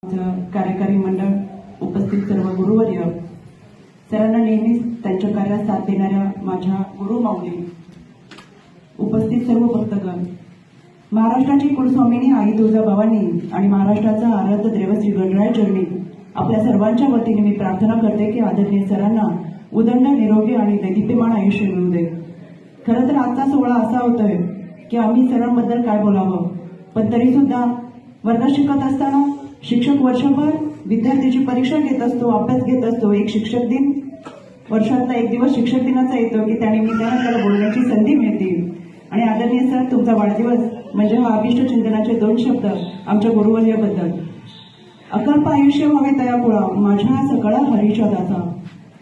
कार्यकारी मंडळ, उपस्थित सर्व गुरुवर्य, सरांना नेहमीच त्यांच्या कार्यात साथ देणाऱ्या माझ्या गुरुमाऊली, उपस्थित सर्व भक्तगण, महाराष्ट्राची कुलस्वामिनी आई तुळजाभवानी आणि महाराष्ट्राचा आराध्य दैव श्री गणराय चरणी आपल्या सर्वांच्या वतीने मी प्रार्थना करते की आदरणीय सरांना उदंड, निरोगी आणि दैदिप्यमान आयुष्य मिळू दे. खरं तर आजचा सोहळा असा होतोय की आम्ही सरांबद्दल काय बोलावं, पण तरी सुद्धा वर्गात शिकत असताना शिक्षक वर्षभर विद्यार्थ्याची परीक्षा घेत असतो, अभ्यास घेत असतो. एक शिक्षक दिन, वर्षातला एक दिवस शिक्षक दिनाचा येतो की त्यानिमित्तानं त्याला बोलण्याची संधी मिळते. आणि आदरणीय सर, तुमचा वाढदिवस म्हणजे हा अभिष्ट चिंतनाचे 2 शब्द आमच्या गुरुवर्याबद्दल. अकल्प आयुष्य व्हावे तयापुळा, माझ्या सकळा हरीच्या दासा,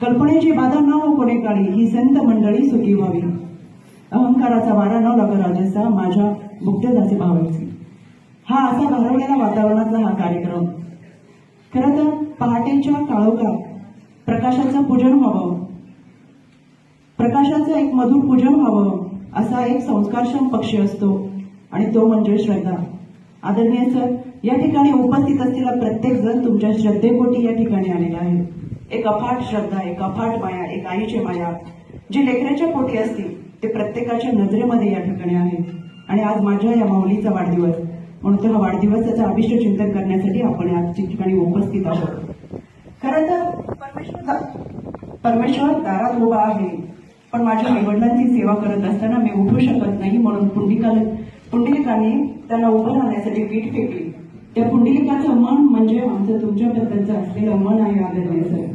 कल्पनेची बाधा न हो कोणे काळी, ही संत मंडळी सुखी व्हावी. अहंकाराचा वारा न लाग राजसा, माझ्या मुक्तदासी भावायची. हा असा भारावलेला वातावरणातला हा कार्यक्रम. खरं तर पहाटेच्या काळोखात प्रकाशाचं पूजन व्हावं, प्रकाशाचं एक मधुर पूजन व्हावं, असा एक संस्कारक्षम पक्ष असतो आणि तो म्हणजे श्रद्धा. आदरणीय सर, या ठिकाणी उपस्थित असलेला प्रत्येक जण तुमच्या श्रद्धेपोटी या ठिकाणी आलेला आहे. एक अफाट श्रद्धा, एक अफाट माया, एक आईची माया जी लेकराच्या पोटी असते ते प्रत्येकाच्या नजरेमध्ये या ठिकाणी आहे. आणि आज माझ्या या माऊलीचा वाढदिवस, म्हणून तर हा वाढदिवसाचं अभिष्ट चिंतन करण्यासाठी आपण या ठिकाणी उपस्थित आहोत. खरं तर परमेश्वर दारात उभा आहे, पण माझ्या आईवडिलांची सेवा करत असताना मी उठू शकत नाही, म्हणून पुंडलिकाने त्यांना उभं राहण्यासाठी वीट फेकली. त्या पुंडलिकाचं मन म्हणजे आमचं तुमच्याबद्दलचं असलेलं मन आहे. आदरणीय सर,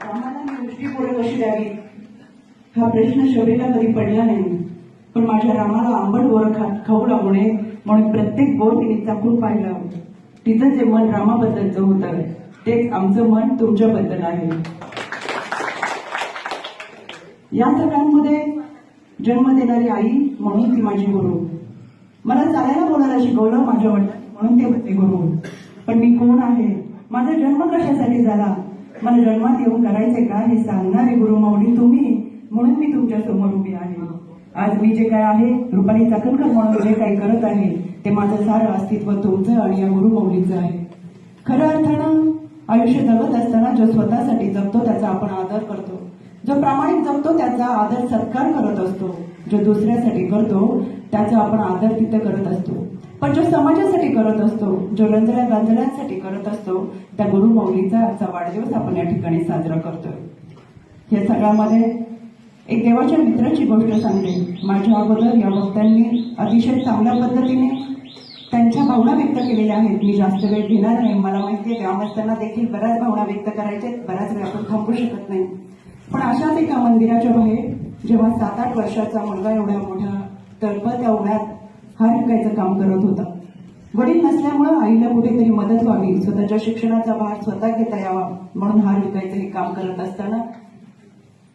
आम्हाला मी दृष्टी पुढे कशी द्यावी हा प्रश्न शबरीला कधी पडला नाही, पण माझ्या रामाला आंबट बोरं खाऊ लागू नये म्हणून प्रत्येक बोर तिने चाकून पाहिलं. तिचं जे मन रामाबद्दलचं होतं तेच आमचं मन तुमच्याबद्दल आहे. या सगळ्यांमध्ये जन्म देणारी आई म्हणून ती माझी गुरु. मला चालायला बोलायला शिकवलं माझ्या वडिलांनी, म्हणून ते होते गुरु. पण मी कोण आहे, माझा जन्म कशासाठी झाला, मला जन्मात येऊन करायचंय का हे सांगणारे गुरु माऊली तुम्ही, म्हणून मी तुमच्या समोर उभी आहे. आज मी जे काय आहे, रुपाली चाकणकर म्हणून जे काही करत आहे ते माझं सारं अस्तित्व तुमचं आणि या गुरु माऊलीचं आहे. खऱ्या अर्थानं आयुष्य जगत असताना जो स्वतःसाठी जगतो त्याचा आपण आदर करतो, जो प्रामाणिक जगतो त्याचा आदर सत्कार करत असतो, जो दुसऱ्यासाठी करतो त्याचा आपण आदर तिथं करत असतो, पण जो समाजासाठी करत असतो, जो रंजण्यांसाठी करत असतो, त्या गुरु माऊलीचा आजचा वाढदिवस आपण या ठिकाणी साजरा करतोय. या सगळ्यामध्ये एक देवाच्या मित्राची गोष्ट सांगते. माझ्या अगोदर या वक्त्यांनी अतिशय चांगल्या पद्धतीने त्यांच्या भावना व्यक्त केलेल्या आहेत. मी जास्त वेळ घेणार नाही. मला माहिती आहे ग्रामस्थांना देखील बऱ्याच भावना व्यक्त करायच्या, बऱ्याच वेळ आपण थांबू शकत नाही. पण अशाच एका मंदिराच्या बाहेर जेव्हा 7-8 वर्षाचा मुलगा एवढा मोठा तळपत्या उन्हात हार विकायचं काम करत होता. वडील नसल्यामुळं आईला कुठेतरी मदत व्हावी, स्वतःच्या शिक्षणाचा भार स्वतः घेता यावा म्हणून हार विकायचं हे काम करत असताना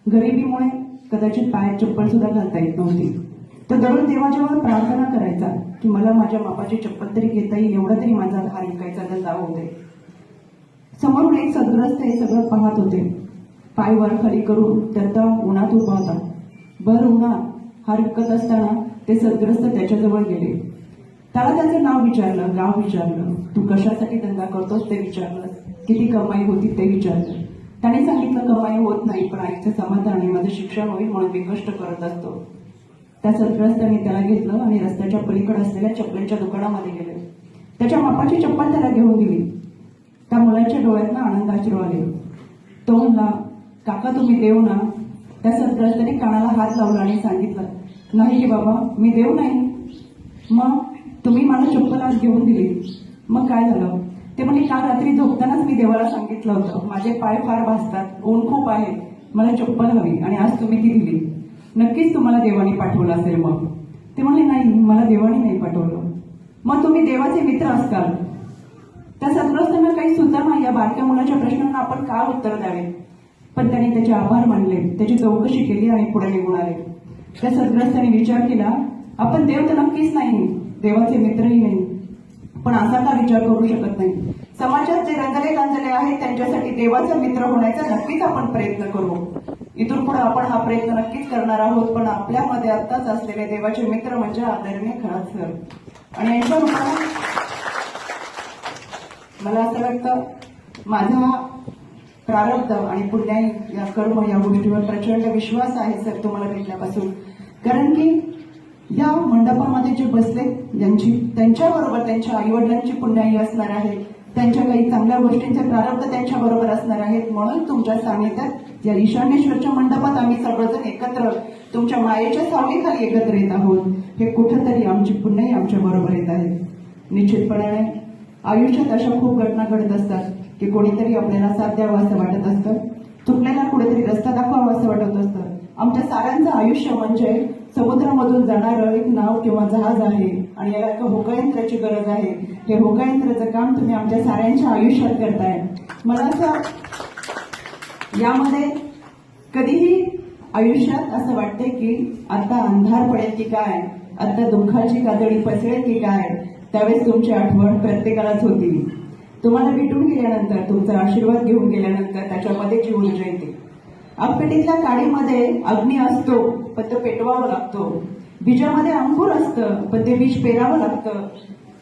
गरिबीमुळे कदाचित पायात चप्पल सुद्धा घालता येत नव्हती. तर दररोज देवाजवळ प्रार्थना करायचा की मला माझ्या मापाची चप्पल तरी घेता येईल, एवढा तरी माझा हार विकायचा धंदा होते. समोरून एक सद्ग्रस्त हे सगळं पाहत होते. पाय वर खाली करून त्याचा उन्हात उभा होता. भर उन्हात हार विकत असताना ते सद्ग्रस्त त्याच्याजवळ गेले. त्याला त्याचं नाव विचारलं, गाव विचारलं, तू कशासाठी धंदा करतोस ते विचारलं, किती कमाई होती ते विचारलं. त्याने सांगितलं कमाई होत नाही, पण आईचं समाधान आणि माझं शिक्षण होईल म्हणून मी कष्ट करत असतो. त्या सद्ग्रस्ताने त्याला घेतलं आणि रस्त्याच्या पलीकडे असलेल्या चपलेच्या दुकानामध्ये गेले. त्याच्या मापाची चप्पल त्याला घेऊन दिली. त्या मुलाच्या डोळ्यातनं आनंदाश्रू आले. तो म्हणला, काका तुम्ही देव ना? त्या सद्ग्रस्ताने कानाला हात लावला आणि सांगितलं, नाही की बाबा, मी देव नाही. मग तुम्ही मला चप्पल आज घेऊन दिली, मग काय झालं? ते म्हणजे काल रात्री झोपतानाच मी देवाला सांगितलं होतं माझे पाय फार भासतात, ऊन खूप आहे, मला चप्पल हवी, आणि आज तुम्ही ती दिली. नक्कीच तुम्हाला देवाने पाठवलं असेल. मग ते म्हणले, नाही, मला देवाने नाही पाठवलं. मग तुम्ही देवाचे मित्र असताल. त्या सद्ग्रस्तांना काही सुचना या बारक्या मुलाच्या प्रश्नांना आपण काय उत्तर द्यावे, पण त्यांनी त्याचे आभार मानले, त्याची चौकशी केली आणि पुढे निघून आले. त्या सद्ग्रस्तांनी विचार केला, आपण देव तर नक्कीच नाही, देवाचे मित्रही नाही, पण असा का विचार करू शकत नाही? समाजात जे रंजले आहेत त्यांच्यासाठी देवाचा मित्र होण्याचा नक्कीच आपण प्रयत्न करू. इथून पुढे आपण हा प्रयत्न नक्कीच करणार आहोत. पण आपल्यामध्ये आत्ताच असलेले देवाचे मित्र म्हणजे आदरणीय खरात सर. आणि यांच्या रूपाने मला असं वाटतं माझा प्रारब्ध आणि पुण्याई या कर्म या गोष्टीवर प्रचंड विश्वास आहे सर तुम्हाला भेटल्यापासून. कारण की या मंडपामध्ये जे बसले त्यांच्याबरोबर त्यांच्या आईवडिलांची पुण्याई असणार आहे, त्यांच्या काही चांगल्या गोष्टींचे प्रारब्ध त्यांच्याबरोबर असणार आहेत. म्हणून तुमच्या सानिध्यात या ईशान्येश्वरच्या मंडपात आम्ही सर्वजण एकत्र तुमच्या मायेच्या सावलीखाली एकत्र येत आहोत. हे कुठंतरी आमची पुण्याई आमच्या बरोबर येत आहे. निश्चितपणे आयुष्यात अशा खूप घटना घडत असतात की कोणीतरी आपल्याला साथ द्यावं असं वाटत असतं, चुकलेला कुठेतरी रस्ता दाखवावा असं वाटत असतं. आमच्या साऱ्यांचं आयुष्य म्हणजे समुद्रामधून जाणारं एक नाव किंवा जहाज आहे आणि याला एका होकायंत्राची गरज आहे. हे होकायंत्राचं काम तुम्ही आमच्या साऱ्यांच्या आयुष्यात करताय. मला असं यामध्ये कधीही आयुष्यात असं वाटते की आता अंधार पडेल की काय, आता दुःखाची कादळी पसरेल की काय, त्यावेळेस तुमची आठवण प्रत्येकालाच होती. तुम्हाला भेटून गेल्यानंतर, तुमचा आशीर्वाद घेऊन गेल्यानंतर त्याच्यामध्ये जी ऊर्जा येते. आपपेटीतल्या काडीमध्ये अग्नी असतो पण तो पेटवावा लागतो. बीजामध्ये अंकुर असतं पण ते बीज पेरावं लागतं.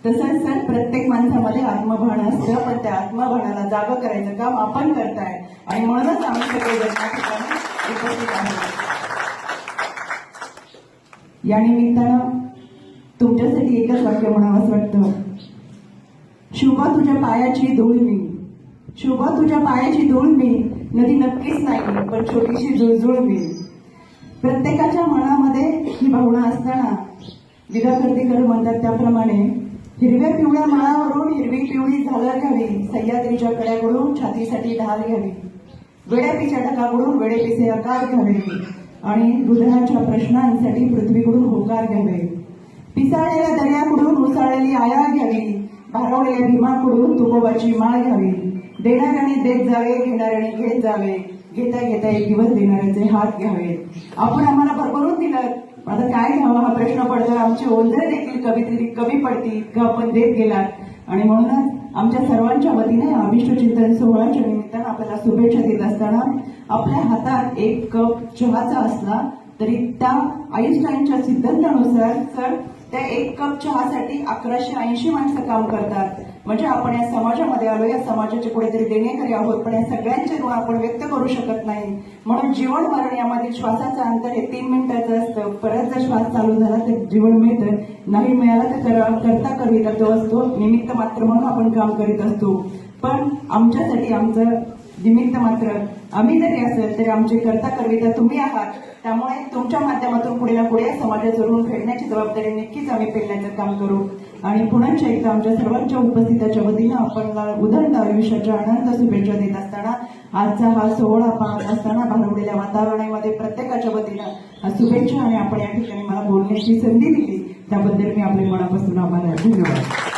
तसंच सर प्रत्येक माणसामध्ये आत्मभान असतं, पण त्या आत्मभानाला जागा करायचं काम आपण करताय आणि म्हणूनच आम्ही सगळे या ठिकाणी उपस्थित आहोत. या निमित्तानं तुमच्यासाठी एकच वाक्य म्हणावं असं वाटतं. शुभा तुझ्या पायाची धूळ मी, शुभा तुझ्या पायाची धूळ मी, नदी नक्कीच नाही पण छोटीशी जुळजुळ मी. प्रत्येकाच्या मनामध्ये ही भावना असताना विदा कर्तेकर म्हणतात त्याप्रमाणे हिरव्या पिवळ्या माळावरून हिरवी पिवळी झालर घ्यावी, सह्याद्रीच्या कड्याकडून छातीसाठी ढाल घ्यावी, वेड्यापीच्या ढगाकडून वेडेपीचे आकार घ्यावे आणि हृदयाच्या प्रश्नांसाठी पृथ्वीकडून होकार घ्यावे. पिसाळलेल्या दर्याकडून उसळलेली आया घ्यावी, भारावलेल्या भीमाकडून तुकोबाची माळ घ्यावी. देणाऱ्याने देत जावे, घेणाऱ्याने घेत जावे, घेता घेता एक दिवस देणाऱ्याचे हात घ्यावे. आपण आम्हाला भरभरून दिलं, आता काय घ्यावं हा प्रश्न पडतो. आमची ओंजळे देखील कमी पडती का आपण देत गेलात. आणि म्हणूनच आमच्या सर्वांच्या वतीने अभिष्ट चिंतन सोहळ्याच्या निमित्तानं आपल्याला शुभेच्छा देत असताना आपल्या हातात एक कप चहाचा असला तरी त्या आईन्स्टाईनच्या सिद्धांतानुसार सर त्या एक कप चहासाठी 1180 माणसं काम करतात. म्हणजे आपण या समाजामध्ये आलो, या समाजाचे कुठेतरी देणेकरी आहोत, पण या सगळ्यांचे ऋण आपण व्यक्त करू शकत नाही. म्हणून जीवन मरण यामधील श्वासाचं अंतर हे 3 मिनिटाचं असतं. परत जर श्वास चालू झाला तर जीवन मिळतं, नाही मिळाला तर करता करीत तो असतो. निमित्त मात्र म्हणून आपण काम करीत असतो. पण आमच्यासाठी आमचं निमित्त मात्र आम्ही जरी असेल तरी आमचे करता करविता तुम्ही आहात. त्यामुळे तुमच्या माध्यमातून पुढे ना पुढे समाजाचं ऋण फेडण्याची जबाबदारी नक्कीच आम्ही पेलण्याचं काम करू. आणि पुन्हा एकदा आमच्या सर्वांच्या उपस्थिताच्या वतीनं आपण उदंड आयुष्याच्या आनंद शुभेच्छा देत असताना आजचा हा सोहळा पाहत असताना भारावलेल्या वातावरणामध्ये प्रत्येकाच्या वतीनं हा शुभेच्छा आणि आपण या ठिकाणी मला बोलण्याची संधी दिली त्याबद्दल मी आपले मनापासून आभार आहे. धन्यवाद.